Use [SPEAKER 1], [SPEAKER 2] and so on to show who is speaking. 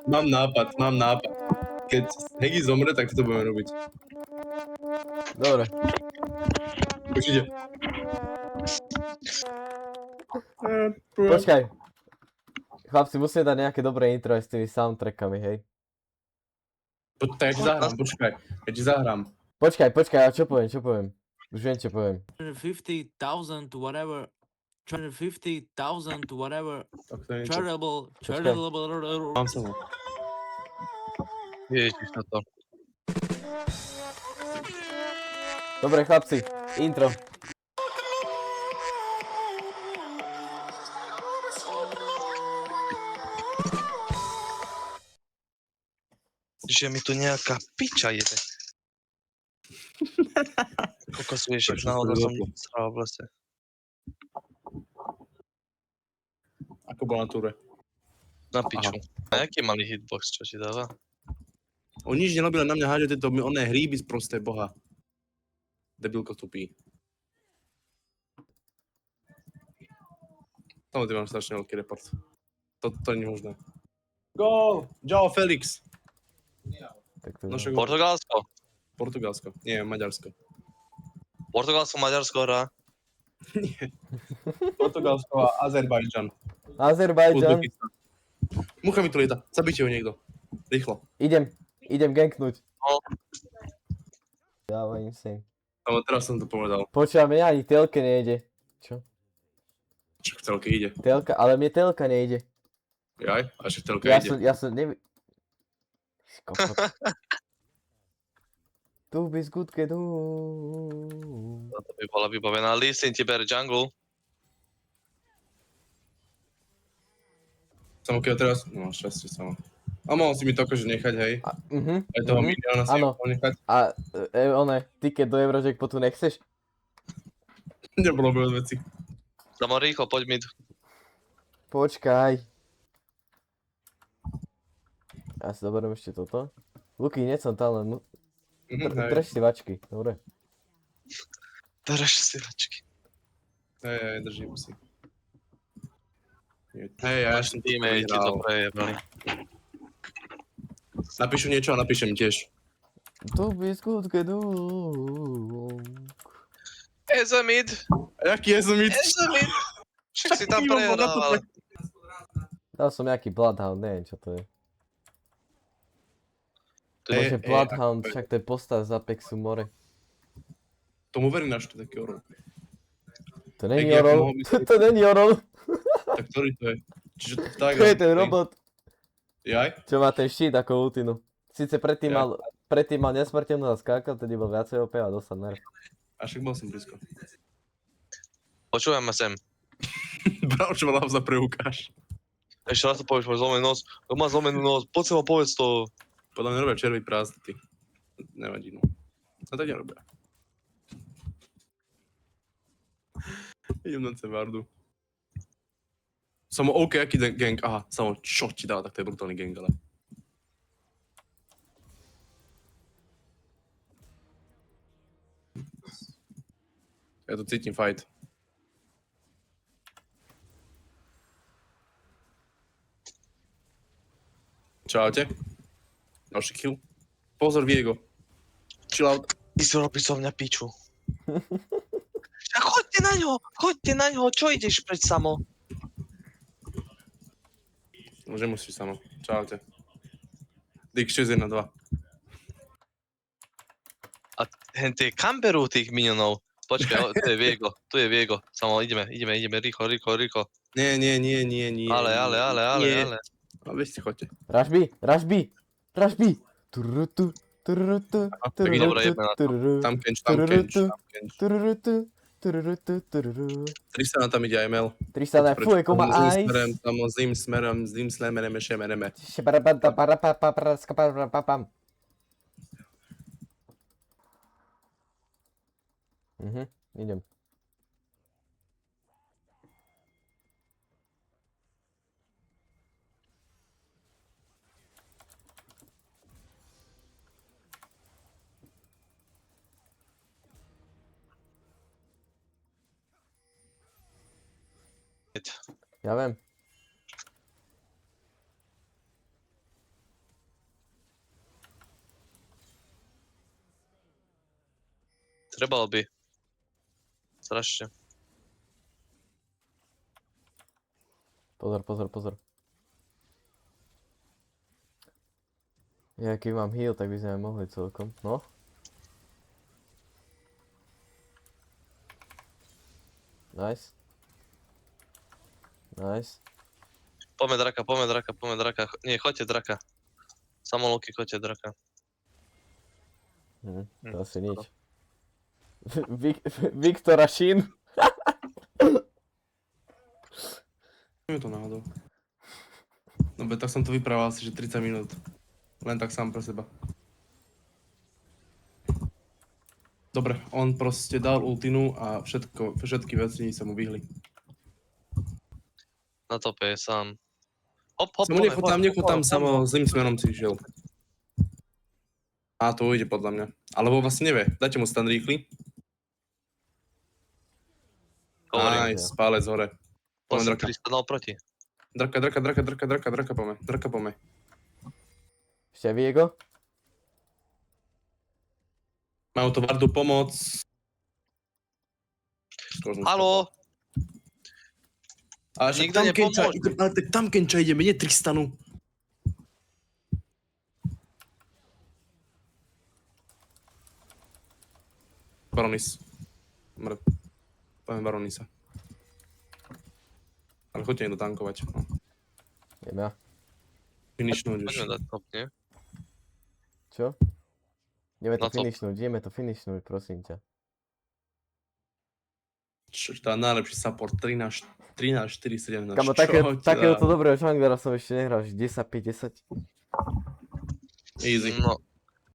[SPEAKER 1] Mám nápad. Keď Hegi zomre, tak to budeme robiť.
[SPEAKER 2] Dobre.
[SPEAKER 1] Určite.
[SPEAKER 2] Počkaj. Chlapci, musíme dať nejaké dobré intro aj s tými soundtrackami, hej.
[SPEAKER 1] Tak ja ti zahrám, počkaj. Ja ti zahrám.
[SPEAKER 2] Počkaj, a čo poviem? Už viem, čo poviem.
[SPEAKER 3] 250,000 to whatever. 250,000 to whatever.
[SPEAKER 1] Tak to je niečo.
[SPEAKER 3] Charitable.
[SPEAKER 1] Mám sa ho.
[SPEAKER 4] Ježiš na to.
[SPEAKER 2] Dobre, chlapci, intro.
[SPEAKER 4] Že mi tu nejaká piča jede. Kokos, vieš,
[SPEAKER 1] Prečo
[SPEAKER 4] náhodou
[SPEAKER 1] si
[SPEAKER 4] som
[SPEAKER 1] to
[SPEAKER 4] sral v lese.
[SPEAKER 1] Ako bol na túre?
[SPEAKER 4] Na piču. A jaký malý hitbox, čo ti dáva?
[SPEAKER 1] On nič nerobí, len na mňa háže tieto oné hríby z prosté boha. Debilko tupý. Tam ty mám strašne veľký report. To nie je možné. Gól! Joao Felix!
[SPEAKER 2] Tak to
[SPEAKER 1] No však
[SPEAKER 4] Portugalsko.
[SPEAKER 1] Portugalsko. Nie, Maďarsko.
[SPEAKER 4] Portugalsko, Maďarsko hrá.
[SPEAKER 1] Nie. Portugalsko a Azerbajdžan.
[SPEAKER 2] Azerbajdžan.
[SPEAKER 1] Uzbekistan. Mucha mi tu lieta. Zabite ho niekto. Rýchlo.
[SPEAKER 2] Idem ganknúť.
[SPEAKER 4] No.
[SPEAKER 2] Dávaj im sem.
[SPEAKER 1] Ale teraz som to povedal.
[SPEAKER 2] Počúva, mne ani telke nejde. Čo?
[SPEAKER 1] Čo v telke ide?
[SPEAKER 2] Telka, ale mne telka nejde.
[SPEAKER 1] Jaj? A že telka ide?
[SPEAKER 2] Ja som Kokot. Tu by skutke tu.
[SPEAKER 4] To by bola vybavená. Listen, ti bere jungle.
[SPEAKER 1] Samo keď teraz... No, šťastie samo. A mohol si mi to akože nechať, hej? Aj toho milióna si
[SPEAKER 2] Áno.
[SPEAKER 1] mohol nechať.
[SPEAKER 2] A ticket do Eurojackpotu nechceš?
[SPEAKER 1] Nebolo by od veci.
[SPEAKER 4] Samo rýchlo, poď mi.
[SPEAKER 2] Počkaj. Ja si zoberiem ešte toto. Luky, nie som tam, len drž si vačky, dobre.
[SPEAKER 4] Drž si vačky.
[SPEAKER 1] Hej, držím si. Hej, ja som to
[SPEAKER 4] Teammate ti to
[SPEAKER 1] vyhral.
[SPEAKER 4] prejebali.
[SPEAKER 1] Napíšu niečo a napíšem tiež.
[SPEAKER 2] Tu by skutke tu.
[SPEAKER 4] Ezamid!
[SPEAKER 1] Jaký je zmyt?
[SPEAKER 4] Ezamid! Však si tam prehral, ale...
[SPEAKER 2] Dal som nejaký Bloodhound, neviem čo to je.
[SPEAKER 4] To
[SPEAKER 2] Bože,
[SPEAKER 4] je...
[SPEAKER 2] Bloodhound, však to je postava z Apexu More.
[SPEAKER 1] Tomu verí náš to taký orol.
[SPEAKER 2] To není
[SPEAKER 1] Tak jak
[SPEAKER 2] orol,
[SPEAKER 1] mohol byť-
[SPEAKER 2] to není orol.
[SPEAKER 1] Tak ktorý to je? Čiže to tak...
[SPEAKER 2] To je ten robot,
[SPEAKER 1] Jaj?
[SPEAKER 2] čo má ten štít ako ultinu. Sice predtým
[SPEAKER 1] Ja.
[SPEAKER 2] mal nesmrteľnosť a skákal, tedy bol viacej OP a dostal nerf.
[SPEAKER 1] A však bol som blízko.
[SPEAKER 4] Počúvaj ma sem.
[SPEAKER 1] Bravo, čo ma za preukáž.
[SPEAKER 4] Ešte raz to povieš, máš zlomenú nos. Kto má zlomenú nos? Poď sa ma povedz to.
[SPEAKER 1] Podľa mňa robia červy prázdny. Nevadí, no. A tak nerobia. Idem na Cevardu. Samo, OK, aký gang? Aha, samo, čo ti dá, tak to je brutálny gang, ale. Ja tu cítim fight. Čaute. Ďalší kill. Pozor, Viego. Chill out.
[SPEAKER 4] Ty si robíš so mňa piču. A choďte na ňo, čo ideš preč samo?
[SPEAKER 1] Už nemusíš samo. Čaute. Dick 612.
[SPEAKER 4] A hen tie kamberú tých minionov. Počkaj, tu je Viego. Samo, ideme, rýchlo.
[SPEAKER 1] Nie.
[SPEAKER 4] Ale.
[SPEAKER 1] A vy ste chodte.
[SPEAKER 2] Rushby! Turutu, turutu,
[SPEAKER 1] tak ide.
[SPEAKER 4] Dobre, jebme na to.
[SPEAKER 1] Tam kenč. Tristana tam ide aj Mel.
[SPEAKER 2] Tristana, fuj, ako má ice.
[SPEAKER 1] Zlým smerom, šemereme.
[SPEAKER 2] Idem. Ja viem.
[SPEAKER 4] Trebalo by. Strašne.
[SPEAKER 2] Pozor, pozor, pozor. Ja keď mám heal, tak by sme mohli celkom. No. Nice. Nice.
[SPEAKER 4] Poďme draka, poďme draka, poďme draka. Nie, choďte draka. Samolúky, choďte draka.
[SPEAKER 2] To asi nič. Viktora Šín.
[SPEAKER 1] Je to náhodou. Dobre, tak som to vyprával asi, že 30 minút. Len tak sám pre seba. Dobre, on proste dal ultinu a všetky veci sa mu vyhli.
[SPEAKER 4] Na tope je sám. Hop, hop,
[SPEAKER 1] Samo nechod tam samo zlým smerom si išiel. A to ujde podľa mňa. Alebo vlastne nevie. Dajte mu stan rýchly.
[SPEAKER 4] Hovorím.
[SPEAKER 1] Nice, pálec hore. Poďme draka.
[SPEAKER 4] 300 dal proti.
[SPEAKER 1] Draka, poďme.
[SPEAKER 2] Ešte Viego.
[SPEAKER 1] Majú to Vardu pomoc.
[SPEAKER 4] Haló?
[SPEAKER 1] Ale však
[SPEAKER 4] Nikto
[SPEAKER 1] tam
[SPEAKER 4] nepomôže.
[SPEAKER 1] ale tak tam Kenča ideme, nie Tristanu. Baronis. Poďme Baronisa. Ale choďte niekto tankovať. No.
[SPEAKER 2] Idem ja.
[SPEAKER 1] Finishnúť už.
[SPEAKER 4] Poďme dať top, nie?
[SPEAKER 2] Čo? Ideme to
[SPEAKER 4] Na top.
[SPEAKER 2] finishnúť, prosím ťa.
[SPEAKER 1] Čo tá najlepší support 13, 4, 17.
[SPEAKER 2] Kamo, takéhoto dobrého junglera som ešte nehral, že 10, 5, 10.
[SPEAKER 1] Easy.
[SPEAKER 4] No,